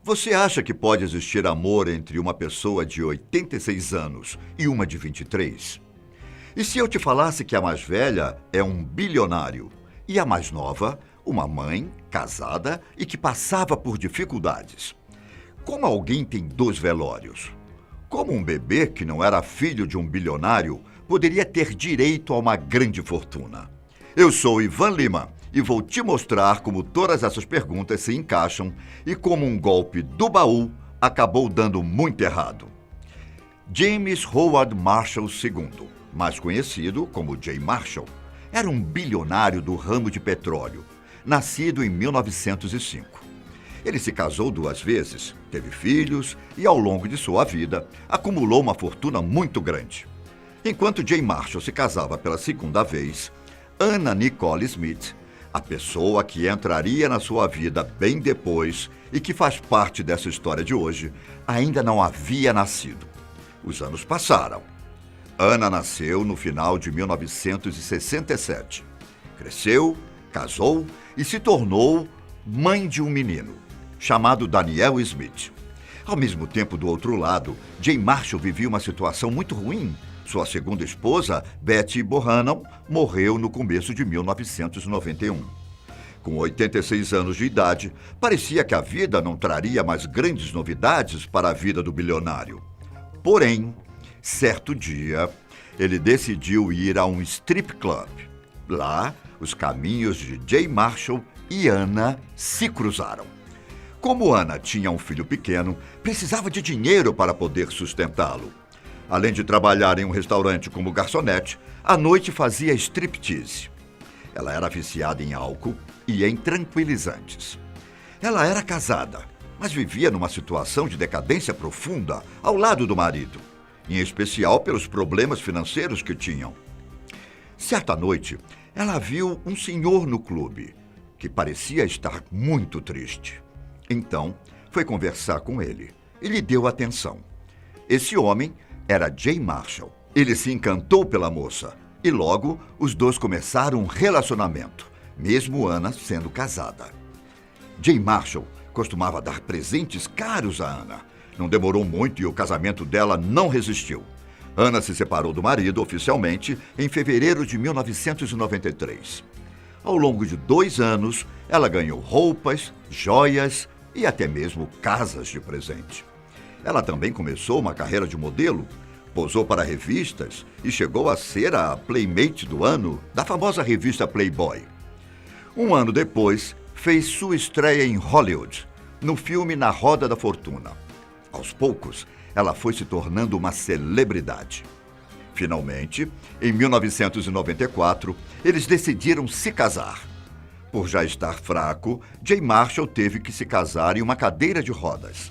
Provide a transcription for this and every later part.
Você acha que pode existir amor entre uma pessoa de 86 anos e uma de 23? E se eu te falasse que a mais velha é um bilionário e a mais nova, uma mãe casada e que passava por dificuldades? Como alguém tem dois velórios? Como um bebê que não era filho de um bilionário poderia ter direito a uma grande fortuna? Eu sou Ivan Lima e vou te mostrar como todas essas perguntas se encaixam e como um golpe do baú acabou dando muito errado. James Howard Marshall II, mais conhecido como Jay Marshall, era um bilionário do ramo de petróleo, nascido em 1905. Ele se casou 2 vezes, teve filhos e, ao longo de sua vida, acumulou uma fortuna muito grande. Enquanto Jay Marshall se casava pela 2ª vez, Anna Nicole Smith, a pessoa que entraria na sua vida bem depois e que faz parte dessa história de hoje, ainda não havia nascido. Os anos passaram. Anna nasceu no final de 1967. Cresceu, casou e se tornou mãe de um menino, chamado Daniel Smith. Ao mesmo tempo, do outro lado, Jay Marshall vivia uma situação muito ruim. Sua segunda esposa, Betty Bohannon, morreu no começo de 1991. Com 86 anos de idade, parecia que a vida não traria mais grandes novidades para a vida do bilionário. Porém, certo dia, ele decidiu ir a um strip club. Lá, os caminhos de Jay Marshall e Anna se cruzaram. Como Anna tinha um filho pequeno, precisava de dinheiro para poder sustentá-lo. Além de trabalhar em um restaurante como garçonete, à noite fazia striptease. Ela era viciada em álcool e em tranquilizantes. Ela era casada, mas vivia numa situação de decadência profunda ao lado do marido, em especial pelos problemas financeiros que tinham. Certa noite, ela viu um senhor no clube, que parecia estar muito triste. Então, foi conversar com ele e lhe deu atenção. Esse homem era Jay Marshall. Ele se encantou pela moça e logo os dois começaram um relacionamento, mesmo Anna sendo casada. Jay Marshall costumava dar presentes caros a Anna. Não demorou muito e o casamento dela não resistiu. Anna se separou do marido oficialmente em fevereiro de 1993. Ao longo de 2 anos, ela ganhou roupas, joias e até mesmo casas de presente. Ela também começou uma carreira de modelo, posou para revistas e chegou a ser a Playmate do ano da famosa revista Playboy. 1 ano depois, fez sua estreia em Hollywood, no filme Na Roda da Fortuna. Aos poucos, ela foi se tornando uma celebridade. Finalmente, em 1994, eles decidiram se casar. Por já estar fraco, Jay Marshall teve que se casar em uma cadeira de rodas.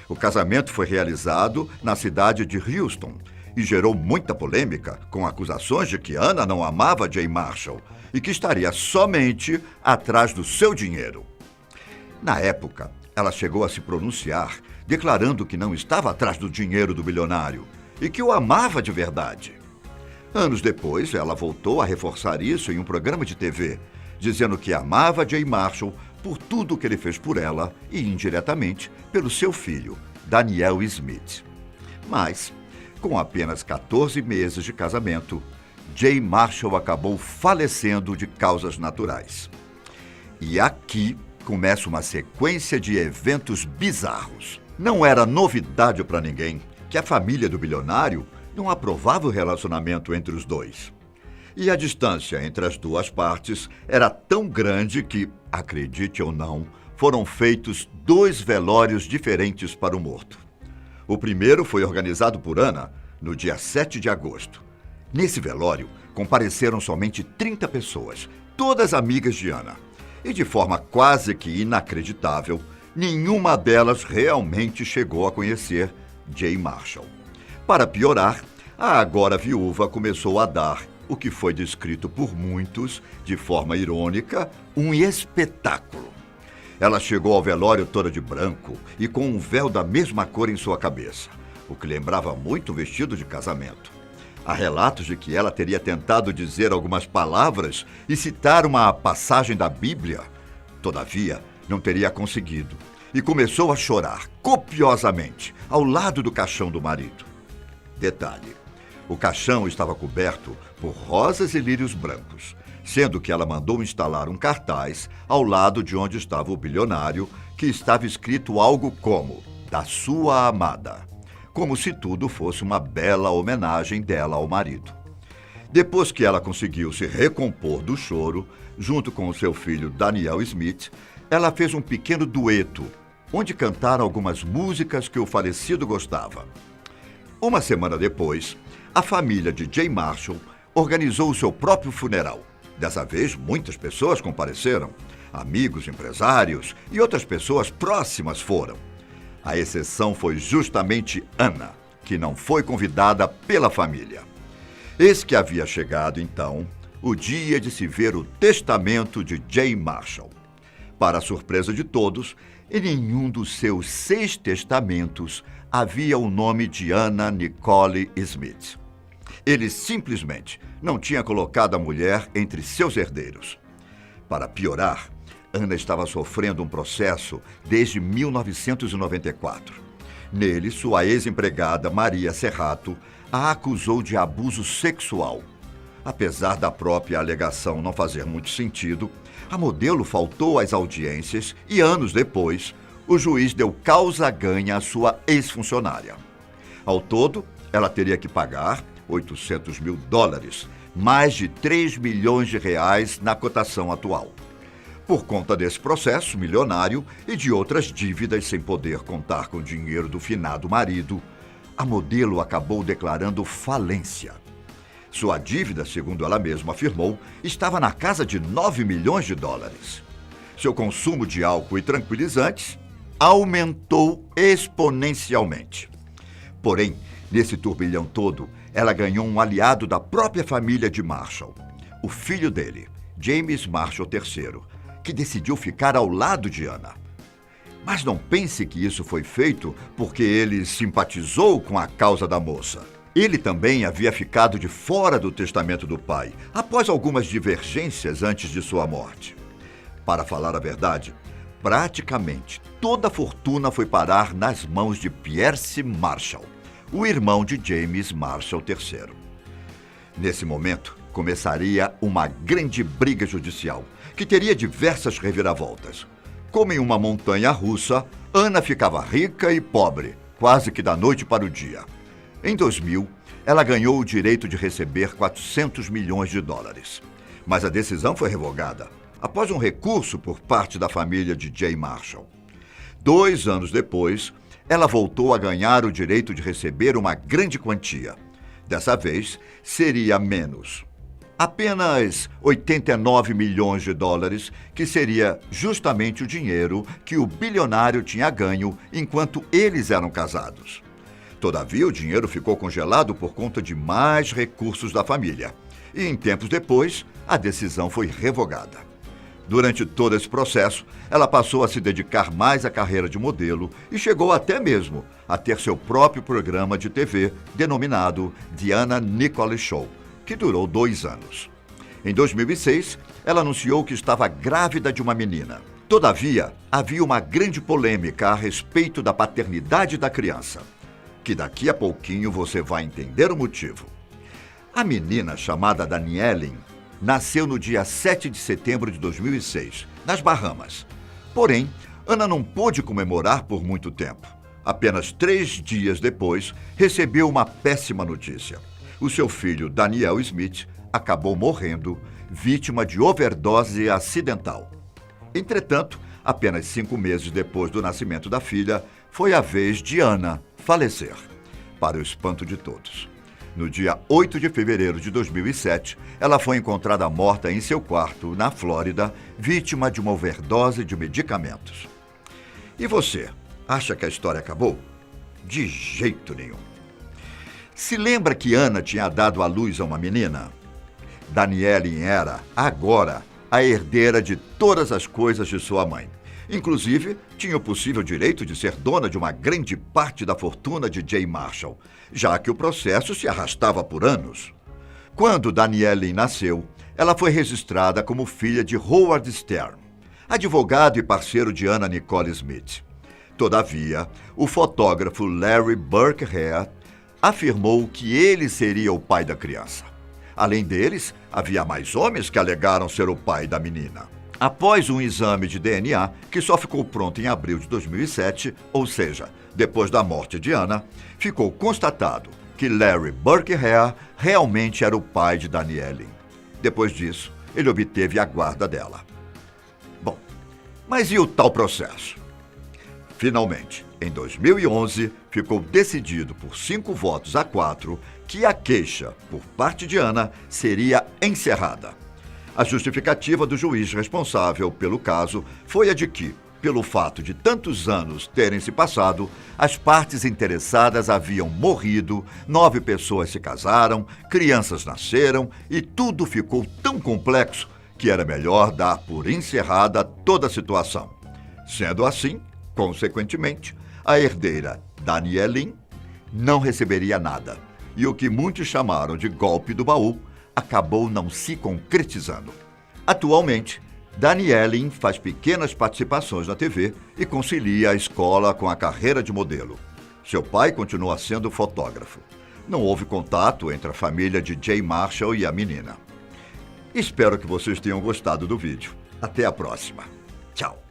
O casamento foi realizado na cidade de Houston e gerou muita polêmica, com acusações de que Anna não amava Jay Marshall e que estaria somente atrás do seu dinheiro. Na época, ela chegou a se pronunciar, declarando que não estava atrás do dinheiro do bilionário e que o amava de verdade. Anos depois, ela voltou a reforçar isso em um programa de TV, dizendo que amava Jay Marshall por tudo que ele fez por ela e, indiretamente, pelo seu filho, Daniel Smith. Mas, com apenas 14 meses de casamento, Jay Marshall acabou falecendo de causas naturais. E aqui começa uma sequência de eventos bizarros. Não era novidade para ninguém que a família do bilionário não aprovava o relacionamento entre os dois. E a distância entre as duas partes era tão grande que, acredite ou não, foram feitos 2 velórios diferentes para o morto. O primeiro foi organizado por Anna no dia 7 de agosto. Nesse velório, compareceram somente 30 pessoas, todas amigas de Anna. E de forma quase que inacreditável, nenhuma delas realmente chegou a conhecer Jay Marshall. Para piorar, a agora viúva começou a dar o que foi descrito por muitos, de forma irônica, um espetáculo. Ela chegou ao velório toda de branco e com um véu da mesma cor em sua cabeça, o que lembrava muito um vestido de casamento. Há relatos de que ela teria tentado dizer algumas palavras e citar uma passagem da Bíblia. Todavia, não teria conseguido. e começou a chorar copiosamente ao lado do caixão do marido. Detalhe: o caixão estava coberto por rosas e lírios brancos, sendo que ela mandou instalar um cartaz ao lado de onde estava o bilionário, que estava escrito algo como "da sua amada", como se tudo fosse uma bela homenagem dela ao marido. Depois que ela conseguiu se recompor do choro, junto com o seu filho Daniel Smith, ela fez um pequeno dueto, onde cantaram algumas músicas que o falecido gostava. Uma semana depois, a família de Jay Marshall organizou o seu próprio funeral. Dessa vez, muitas pessoas compareceram. Amigos, empresários e outras pessoas próximas foram. A exceção foi justamente Anna, que não foi convidada pela família. Eis que havia chegado, então, o dia de se ver o testamento de Jay Marshall. Para a surpresa de todos, em nenhum dos seus 6 testamentos havia o nome de Anna Nicole Smith. Ele simplesmente não tinha colocado a mulher entre seus herdeiros. Para piorar, Anna estava sofrendo um processo desde 1994. Nele, sua ex-empregada Maria Serrato a acusou de abuso sexual. Apesar da própria alegação não fazer muito sentido, a modelo faltou às audiências e, anos depois, o juiz deu causa ganha à sua ex-funcionária. Ao todo, ela teria que pagar $800 mil, mais de 3 milhões de reais na cotação atual. Por conta desse processo milionário e de outras dívidas sem poder contar com o dinheiro do finado marido, a modelo acabou declarando falência. Sua dívida, segundo ela mesma afirmou, estava na casa de $9 milhões. Seu consumo de álcool e tranquilizantes aumentou exponencialmente. Porém, nesse turbilhão todo, ela ganhou um aliado da própria família de Marshall, o filho dele, James Marshall III, que decidiu ficar ao lado de Anna. Mas não pense que isso foi feito porque ele simpatizou com a causa da moça. Ele também havia ficado de fora do testamento do pai, após algumas divergências antes de sua morte. Para falar a verdade, praticamente toda a fortuna foi parar nas mãos de Pierce Marshall, o irmão de James Marshall III. Nesse momento, começaria uma grande briga judicial, que teria diversas reviravoltas. Como em uma montanha-russa, Anna ficava rica e pobre, quase que da noite para o dia. Em 2000, ela ganhou o direito de receber $400 milhões. Mas a decisão foi revogada, após um recurso por parte da família de Jay Marshall. 2 anos depois, ela voltou a ganhar o direito de receber uma grande quantia. Dessa vez, seria menos. Apenas $89 milhões, que seria justamente o dinheiro que o bilionário tinha ganho enquanto eles eram casados. Todavia, o dinheiro ficou congelado por conta de mais recursos da família. E, em tempos depois, a decisão foi revogada. Durante todo esse processo, ela passou a se dedicar mais à carreira de modelo e chegou até mesmo a ter seu próprio programa de TV, denominado The Anna Nicole Show, que durou 2 anos. Em 2006, ela anunciou que estava grávida de uma menina. Todavia, havia uma grande polêmica a respeito da paternidade da criança, que daqui a pouquinho você vai entender o motivo. A menina, chamada Danielle, nasceu no dia 7 de setembro de 2006, nas Bahamas. Porém, Anna não pôde comemorar por muito tempo. Apenas 3 dias depois, recebeu uma péssima notícia. O seu filho, Daniel Smith, acabou morrendo, vítima de overdose acidental. Entretanto, apenas 5 meses depois do nascimento da filha, foi a vez de Anna falecer, para o espanto de todos. No dia 8 de fevereiro de 2007, ela foi encontrada morta em seu quarto, na Flórida, vítima de uma overdose de medicamentos. E você, acha que a história acabou? De jeito nenhum. Se lembra que Anna tinha dado à luz a uma menina? Danielle era, agora, a herdeira de todas as coisas de sua mãe. Inclusive, tinha o possível direito de ser dona de uma grande parte da fortuna de Jay Marshall, já que o processo se arrastava por anos. Quando Danielle nasceu, ela foi registrada como filha de Howard Stern, advogado e parceiro de Anna Nicole Smith. Todavia, o fotógrafo Larry Burkhardt afirmou que ele seria o pai da criança. Além deles, havia mais homens que alegaram ser o pai da menina. Após um exame de DNA, que só ficou pronto em abril de 2007, ou seja, depois da morte de Anna, ficou constatado que Larry Burkhardt realmente era o pai de Danielle. Depois disso, ele obteve a guarda dela. Bom, mas e o tal processo? Finalmente, em 2011, ficou decidido por 5 votos a 4 que a queixa, por parte de Anna, seria encerrada. A justificativa do juiz responsável pelo caso foi a de que, pelo fato de tantos anos terem se passado, as partes interessadas haviam morrido, 9 pessoas se casaram, crianças nasceram e tudo ficou tão complexo que era melhor dar por encerrada toda a situação. Sendo assim, consequentemente, a herdeira Danielle não receberia nada, e o que muitos chamaram de golpe do baú acabou não se concretizando. Atualmente, Danielle faz pequenas participações na TV e concilia a escola com a carreira de modelo. Seu pai continua sendo fotógrafo. Não houve contato entre a família de Jay Marshall e a menina. Espero que vocês tenham gostado do vídeo. Até a próxima. Tchau.